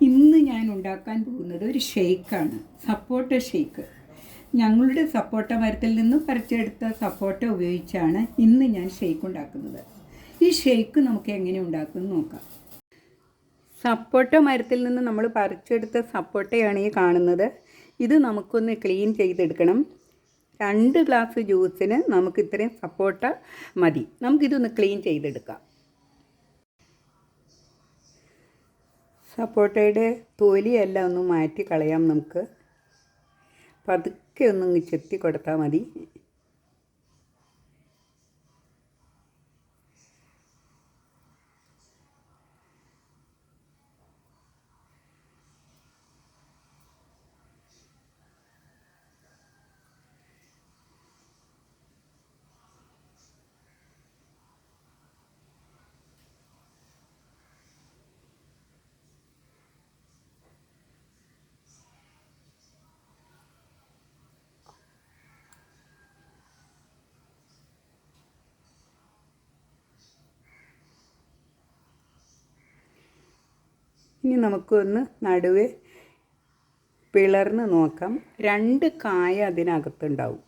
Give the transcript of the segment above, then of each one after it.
ഇന്ന് ഞാൻ ഉണ്ടാക്കാൻ പോകുന്നത് ഒരു ഷേക്കാണ്, സപ്പോട്ട ഷേക്ക്. ഞങ്ങളുടെ സപ്പോട്ട മരത്തിൽ നിന്നും പറിച്ചെടുത്ത സപ്പോട്ട ഉപയോഗിച്ചാണ് ഇന്ന് ഞാൻ ഷേക്ക് ഉണ്ടാക്കുന്നത്. ഈ ഷേക്ക് നമുക്ക് എങ്ങനെ ഉണ്ടാക്കുമെന്ന് നോക്കാം. സപ്പോട്ട മരത്തിൽ നിന്ന് നമ്മൾ പറിച്ചെടുത്ത സപ്പോട്ടയാണ് ഈ കാണുന്നത്. ഇത് നമുക്കൊന്ന് ക്ലീൻ ചെയ്തെടുക്കണം. 2 ഗ്ലാസ് ജ്യൂസിന് നമുക്ക് ഇത്രയും സപ്പോട്ട മതി. നമുക്കിതൊന്ന് ക്ലീൻ ചെയ്തെടുക്കാം. സപ്പോട്ടയുടെ തൊലിയെല്ലാം ഒന്ന് മാറ്റി കളയാം. നമുക്ക് പതുക്കെ ഒന്നങ്ങ് ചെത്തി കൊടുത്താൽ മതി. ഇനി നമുക്കൊന്ന് നടുവെ പിളർന്ന് നോക്കാം. 2 കായ അതിനകത്തുണ്ടാവും.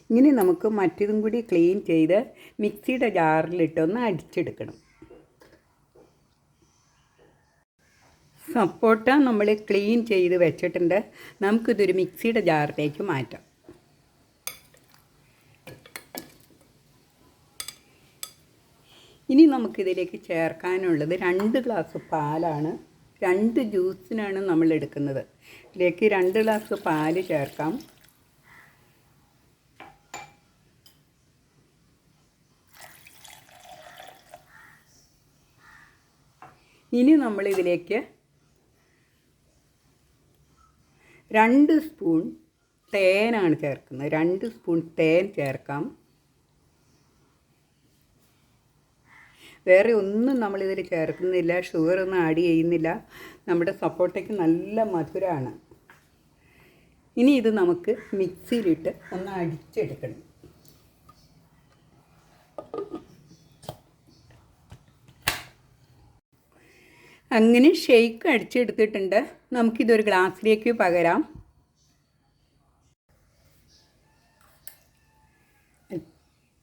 ഇങ്ങനെ നമുക്ക് മറ്റതും കൂടി ക്ലീൻ ചെയ്ത് മിക്സിയുടെ ജാറിലിട്ടൊന്ന് അടിച്ചെടുക്കണം. സപ്പോട്ട നമ്മൾ ക്ലീൻ ചെയ്ത് വെച്ചിട്ടുണ്ട്. നമുക്കിതൊരു മിക്സിയുടെ ജാറിലേക്ക് മാറ്റാം. ഇനി നമുക്കിതിലേക്ക് ചേർക്കാനുള്ളത് 2 ഗ്ലാസ് പാലാണ്. 2 ജ്യൂസിനാണ് നമ്മൾ എടുക്കുന്നത്. ഇതിലേക്ക് 2 ഗ്ലാസ് പാല് ചേർക്കാം. ഇനി നമ്മളിതിലേക്ക് 2 സ്പൂൺ തേനാണ് ചേർക്കുന്നത്. 2 സ്പൂൺ തേൻ ചേർക്കാം. വേറെ ഒന്നും നമ്മളിതിൽ ചേർക്കുന്നില്ല, ഷുഗറൊന്നും ആഡ് ചെയ്യുന്നില്ല. നമ്മുടെ സപ്പോട്ടയ്ക്ക് നല്ല മധുരമാണ്. ഇനി ഇത് നമുക്ക് മിക്സിയിലിട്ട് ഒന്ന് അടിച്ചെടുക്കണം. അങ്ങനെ ഷേക്ക് അടിച്ചെടുത്തിട്ടുണ്ട്. നമുക്കിതൊരു ഗ്ലാസ്സിലേക്ക് പകരാം.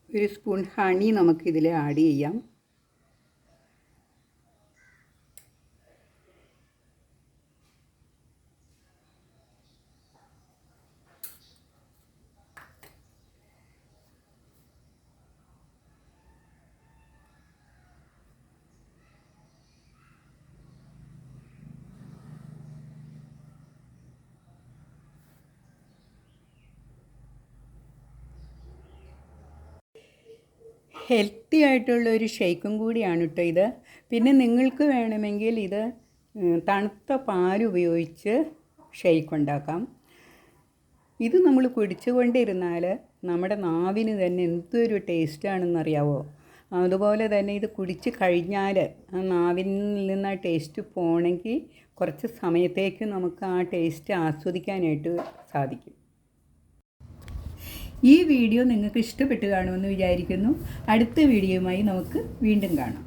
ഒരു സ്പൂൺ ഹണി നമുക്കിതിൽ ആഡ് ചെയ്യാം. ഹെൽത്തി ആയിട്ടുള്ളൊരു ഷേക്കും കൂടിയാണ് കേട്ടോ ഇത്. പിന്നെ നിങ്ങൾക്ക് വേണമെങ്കിൽ ഇത് തണുത്ത പാൽ ഉപയോഗിച്ച് ഷേക്ക് ഉണ്ടാക്കാം. ഇത് നമ്മൾ കുടിച്ചുകൊണ്ടിരുന്നാൽ നമ്മുടെ നാവിന് തന്നെ എന്തൊരു ടേസ്റ്റാണെന്നറിയാവോ. അതുപോലെ തന്നെ ഇത് കുടിച്ച് കഴിഞ്ഞാൽ ആ നാവിൽ നിന്ന് ആ ടേസ്റ്റ് പോകണമെങ്കിൽ കുറച്ച് സമയത്തേക്ക് നമുക്ക് ആ ടേസ്റ്റ് ആസ്വദിക്കാനായിട്ട് സാധിക്കും. ഈ വീഡിയോ നിങ്ങൾക്ക് ഇഷ്ടപ്പെട്ട് കാണുമെന്ന് വിചാരിക്കുന്നു. അടുത്ത വീഡിയോയുമായി നമുക്ക് വീണ്ടും കാണാം.